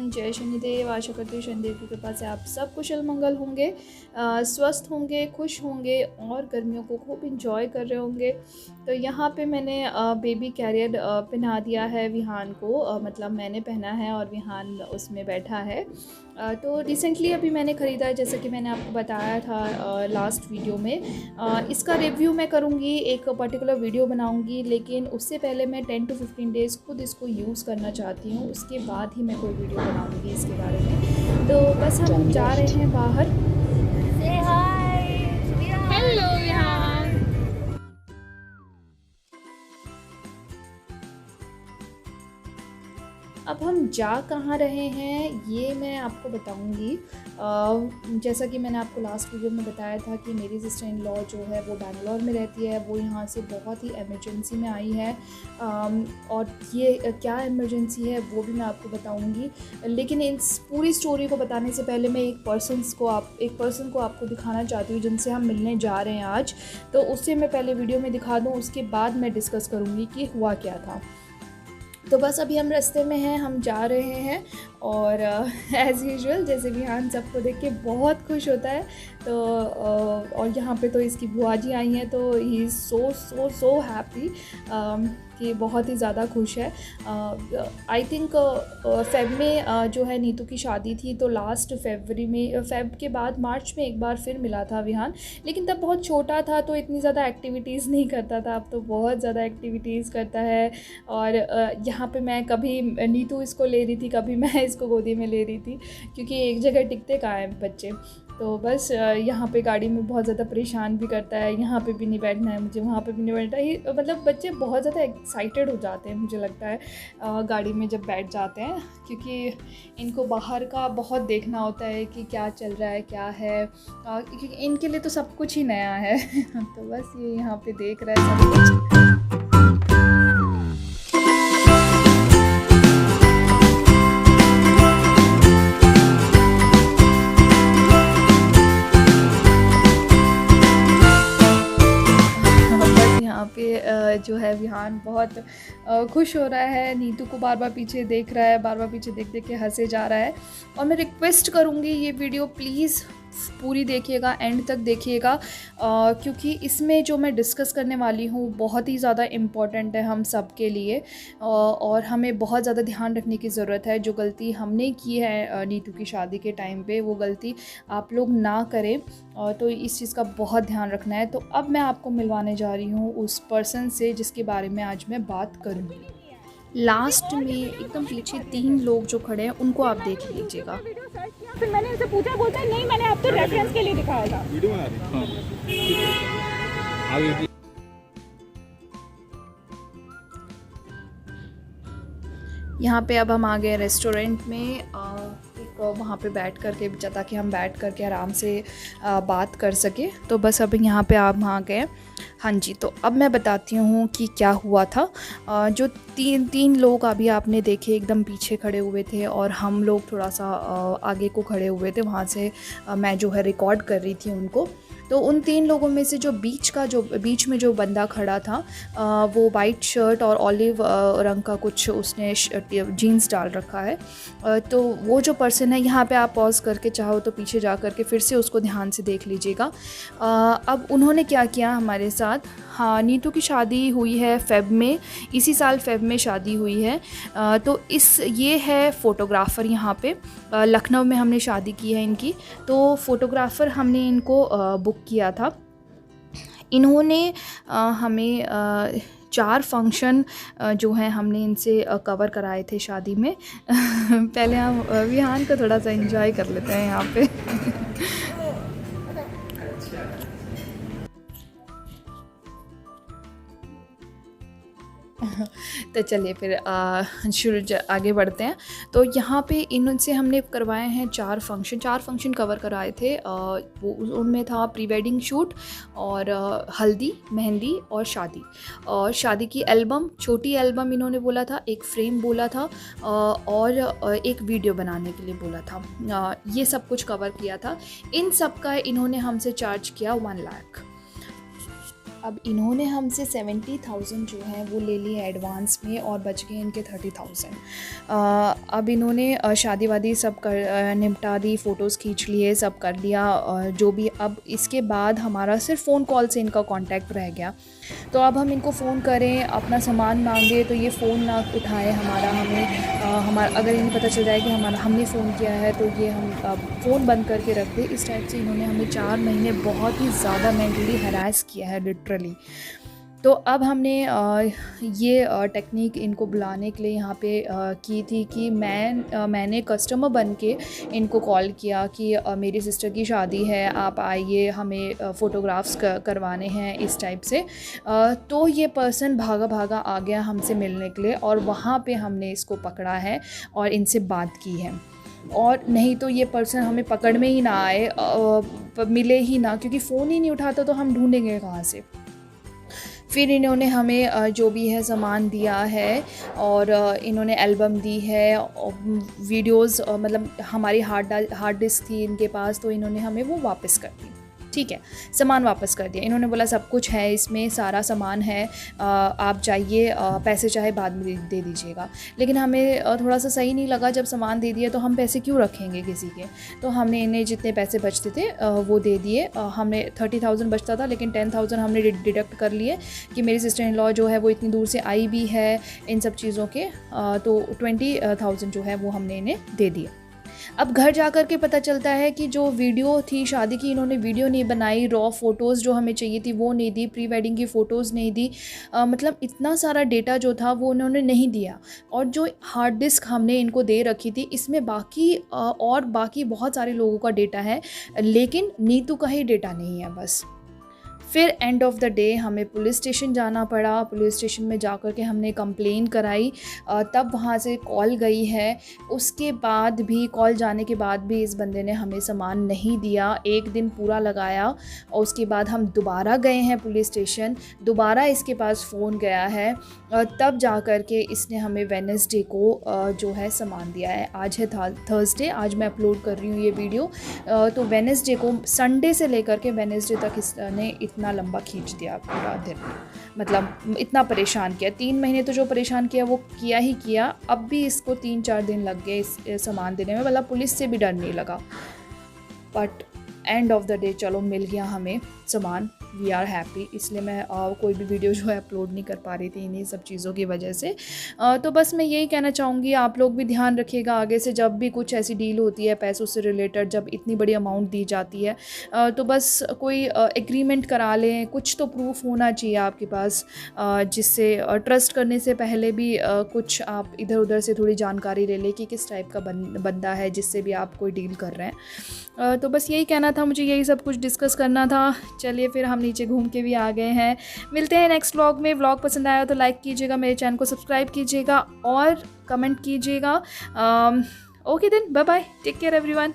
जय शनिदेव। आशा करती हूँ शनिदेव की कृपा से आप सब कुशल मंगल होंगे, स्वस्थ होंगे, खुश होंगे और गर्मियों को खूब इंजॉय कर रहे होंगे। तो यहाँ पे मैंने बेबी कैरियर पहना दिया है विहान को, मतलब मैंने पहना है और विहान उसमें बैठा है। तो रिसेंटली अभी मैंने ख़रीदा है, जैसे कि मैंने आपको बताया था लास्ट वीडियो में। इसका रिव्यू मैं करूँगी, एक पर्टिकुलर वीडियो बनाऊँगी, लेकिन उससे पहले मैं 10 to 15 डेज़ खुद इसको यूज़ करना चाहती हूँ, उसके बाद ही मैं कोई वीडियो बनाऊँगी इसके बारे में। तो बस हम जा रहे हैं बाहर। Say hi. हेलो विहान। अब हम जा कहाँ रहे हैं ये मैं आपको बताऊंगी। जैसा कि मैंने आपको लास्ट वीडियो में बताया था कि मेरी सिस्टर इन लॉ जो है वो बैंगलोर में रहती है, वो यहाँ से बहुत ही इमरजेंसी में आई है। और ये क्या इमरजेंसी है वो भी मैं आपको बताऊंगी, लेकिन इस पूरी स्टोरी को बताने से पहले मैं एक पर्सन को आपको दिखाना चाहती हूँ जिनसे हम मिलने जा रहे हैं आज। तो उससे मैं पहले वीडियो में दिखा दूँ, उसके बाद मैं डिस्कस करूँगी कि हुआ क्या था। तो बस अभी हम रास्ते में हैं, हम जा रहे हैं और एज़ यूजुअल जैसे विहान सबको देख के बहुत खुश होता है। तो और यहाँ पे तो इसकी बुआ जी आई हैं, तो ही इज़ सो हैप्पी कि बहुत ही ज़्यादा खुश है। आई थिंक फ़ेब में जो है नीतू की शादी थी, तो लास्ट फरवरी में, फ़ेब के बाद मार्च में एक बार फिर मिला था विहान, लेकिन तब बहुत छोटा था तो इतनी ज़्यादा एक्टिविटीज़ नहीं करता था। अब तो बहुत ज़्यादा एक्टिविटीज़ करता है। और यहाँ पे मैं कभी नीतू इसको ले रही थी, कभी मैं इसको गोदी में ले रही थी, क्योंकि एक जगह टिकते कहाँ हैं बच्चे। तो बस यहाँ पे गाड़ी में बहुत ज़्यादा परेशान भी करता है, यहाँ पे भी नहीं बैठना है मुझे, वहाँ पे भी नहीं बैठना है। मतलब बच्चे बहुत ज़्यादा एक्साइटेड हो जाते हैं मुझे लगता है गाड़ी में जब बैठ जाते हैं, क्योंकि इनको बाहर का बहुत देखना होता है कि क्या चल रहा है क्या है, क्योंकि इनके लिए तो सब कुछ ही नया है। तो बस ये यहाँ पे देख रहा है सब कुछ। जो है विहान बहुत खुश हो रहा है, नीतू को बार बार पीछे देख रहा है, बार बार पीछे देख देख के हंसे जा रहा है। और मैं रिक्वेस्ट करूँगी ये वीडियो प्लीज़ पूरी देखिएगा, एंड तक देखिएगा, क्योंकि इसमें जो मैं डिस्कस करने वाली हूँ बहुत ही ज़्यादा इम्पॉर्टेंट है हम सब के लिए। और हमें बहुत ज़्यादा ध्यान रखने की ज़रूरत है। जो गलती हमने की है नीतू की शादी के टाइम पे, वो गलती आप लोग ना करें, तो इस चीज़ का बहुत ध्यान रखना है। तो अब मैं आपको मिलवाने जा रही हूँ उस पर्सन से जिसके बारे में आज मैं बात करूँगी। लास्ट में एकदम पीछे 3 लोग जो खड़े हैं उनको आप देख लीजिएगा। फिर मैंने उनसे पूछा, बोलता है नहीं मैंने आप तो रेफरेंस के लिए दिखाया था। वीडियो बना रही हां। यहाँ पे अब हम आ गए रेस्टोरेंट में, वहाँ पे बैठ कर के, ताकि हम बैठ कर के आराम से बात कर सके। तो बस अब यहाँ पे आप आ गए। हाँ जी, तो अब मैं बताती हूँ कि क्या हुआ था। जो तीन लोग अभी आपने देखे एकदम पीछे खड़े हुए थे, और हम लोग थोड़ा सा आगे को खड़े हुए थे, वहाँ से मैं जो है रिकॉर्ड कर रही थी उनको। तो उन 3 लोगों में से जो बीच में जो बंदा खड़ा था, वो वाइट शर्ट और ऑलिव रंग का कुछ उसने जीन्स डाल रखा है। तो वो जो पर्सन है, यहाँ पे आप पॉज करके चाहो तो पीछे जा करके फिर से उसको ध्यान से देख लीजिएगा। अब उन्होंने क्या किया हमारे साथ। हाँ, नीतू की शादी हुई है फ़ेब में, इसी साल फ़ेब में शादी हुई है। तो ये है फ़ोटोग्राफ़र यहाँ पे, लखनऊ में हमने शादी की है इनकी। तो फ़ोटोग्राफ़र हमने इनको बुक किया था। इन्होंने हमें 4 फंक्शन जो हैं हमने इनसे कवर कराए थे शादी में। पहले हम विहान को थोड़ा सा एंजॉय कर लेते हैं यहाँ पे। तो चलिए फिर आगे बढ़ते हैं। तो यहाँ पे इनसे हमने करवाए हैं 4 फंक्शन कवर कराए थे। वो उनमें था प्री वेडिंग शूट और हल्दी, मेहंदी और शादी। और शादी की एल्बम, छोटी एल्बम इन्होंने बोला था, एक फ्रेम बोला था, और एक वीडियो बनाने के लिए बोला था। ये सब कुछ कवर किया था। इन सब का इन्होंने हमसे चार्ज किया 1 लाख। अब इन्होंने हमसे 70,000 जो है वो ले लिए एडवांस में और बच गए इनके 30,000। अब इन्होंने शादी वादी सब कर निपटा दी, फ़ोटोज़ खींच लिए, सब कर लिया जो भी। अब इसके बाद हमारा सिर्फ फ़ोन कॉल से इनका कांटेक्ट रह गया। तो अब हम इनको फ़ोन करें, अपना सामान मांगे तो ये फ़ोन ना उठाए हमारा। हमारा अगर इन्हें पता चल जाए कि हमने फ़ोन किया है तो ये हम फ़ोन बंद करके रख दे। इस टाइप से इन्होंने हमें 4 महीने बहुत ही ज़्यादा मेंटली हैरास किया है लिटरली। तो अब हमने ये टेक्निक इनको बुलाने के लिए यहाँ पे की थी कि मैंने कस्टमर बन के इनको कॉल किया कि मेरी सिस्टर की शादी है, आप आइए, हमें फ़ोटोग्राफ्स करवाने हैं, इस टाइप से। तो ये पर्सन भागा भागा आ गया हमसे मिलने के लिए और वहाँ पे हमने इसको पकड़ा है और इनसे बात की है। और नहीं तो ये पर्सन हमें पकड़ में ही ना आए, मिले ही ना, क्योंकि फ़ोन ही नहीं उठाता तो हम ढूँढेंगे कहाँ से। फिर इन्होंने हमें जो भी है सामान दिया है और इन्होंने एल्बम दी है, वीडियोस, मतलब हमारी हार्ड डिस्क थी इनके पास, तो इन्होंने हमें वो वापस कर दी। ठीक है, सामान वापस कर दिया। इन्होंने बोला सब कुछ है इसमें, सारा सामान है, आप जाइए, पैसे चाहे बाद में दे दीजिएगा। लेकिन हमें थोड़ा सा सही नहीं लगा, जब सामान दे दिया तो हम पैसे क्यों रखेंगे किसी के। तो हमने इन्हें जितने पैसे बचते थे वो दे दिए। हमें 30,000 बचता था, लेकिन 10,000 हमने डिडक्ट कर लिए कि मेरी सिस्टर इन लॉ जो है वो इतनी दूर से आई भी है इन सब चीज़ों के, तो 20,000 जो है वो हमने इन्हें दे दिया। अब घर जा कर के पता चलता है कि जो वीडियो थी शादी की, इन्होंने वीडियो नहीं बनाई, रॉ फ़ोटोज़ जो हमें चाहिए थी वो नहीं दी, प्री वेडिंग की फ़ोटोज़ नहीं दी, मतलब इतना सारा डेटा जो था वो उन्होंने नहीं दिया। और जो हार्ड डिस्क हमने इनको दे रखी थी इसमें बाकी बहुत सारे लोगों का डेटा है, लेकिन नीतू का ही डेटा नहीं है बस। फिर एंड ऑफ द डे हमें पुलिस स्टेशन जाना पड़ा। पुलिस स्टेशन में जाकर के हमने कंप्लेन कराई, तब वहाँ से कॉल गई है। उसके बाद भी, कॉल जाने के बाद भी इस बंदे ने हमें सामान नहीं दिया। 1 दिन पूरा लगाया और उसके बाद हम दोबारा गए हैं पुलिस स्टेशन, दोबारा इसके पास फ़ोन गया है, तब जा कर के इसने हमें वेडनेसडे को जो है सामान दिया है। आज है थर्सडे, आज मैं अपलोड कर रही हूँ ये वीडियो, तो वेडनेसडे को, संडे से लेकर के वेडनेसडे तक इसने इतना लंबा खींच दिया पूरा दिन, मतलब इतना परेशान किया। 3 महीने तो जो परेशान किया वो किया ही किया। अब भी इसको 3-4 दिन लग गए इस सामान देने में, मतलब पुलिस से भी डर नहीं लगा। But end of the day चलो मिल गया हमें सामान, वी आर हैप्पी। इसलिए मैं कोई भी वीडियो जो है अपलोड नहीं कर पा रही थी इन्हीं सब चीज़ों की वजह से। तो बस मैं यही कहना चाहूँगी, आप लोग भी ध्यान रखिएगा आगे से जब भी कुछ ऐसी डील होती है पैसों से रिलेटेड, जब इतनी बड़ी अमाउंट दी जाती है, तो बस कोई एग्रीमेंट करा लें, कुछ तो प्रूफ होना चाहिए आपके पास, जिससे ट्रस्ट करने से पहले भी कुछ आप इधर उधर से थोड़ी जानकारी ले लें कि किस टाइप का बंदा है जिससे भी आप कोई डील कर रहे हैं। तो बस यही कहना था मुझे, यही सब कुछ डिस्कस करना था। चलिए फिर हम नीचे घूम के भी आ गए हैं। मिलते हैं नेक्स्ट व्लॉग में। व्लॉग पसंद आया तो लाइक कीजिएगा, मेरे चैनल को सब्सक्राइब कीजिएगा और कमेंट कीजिएगा। Okay then, bye bye, take care everyone.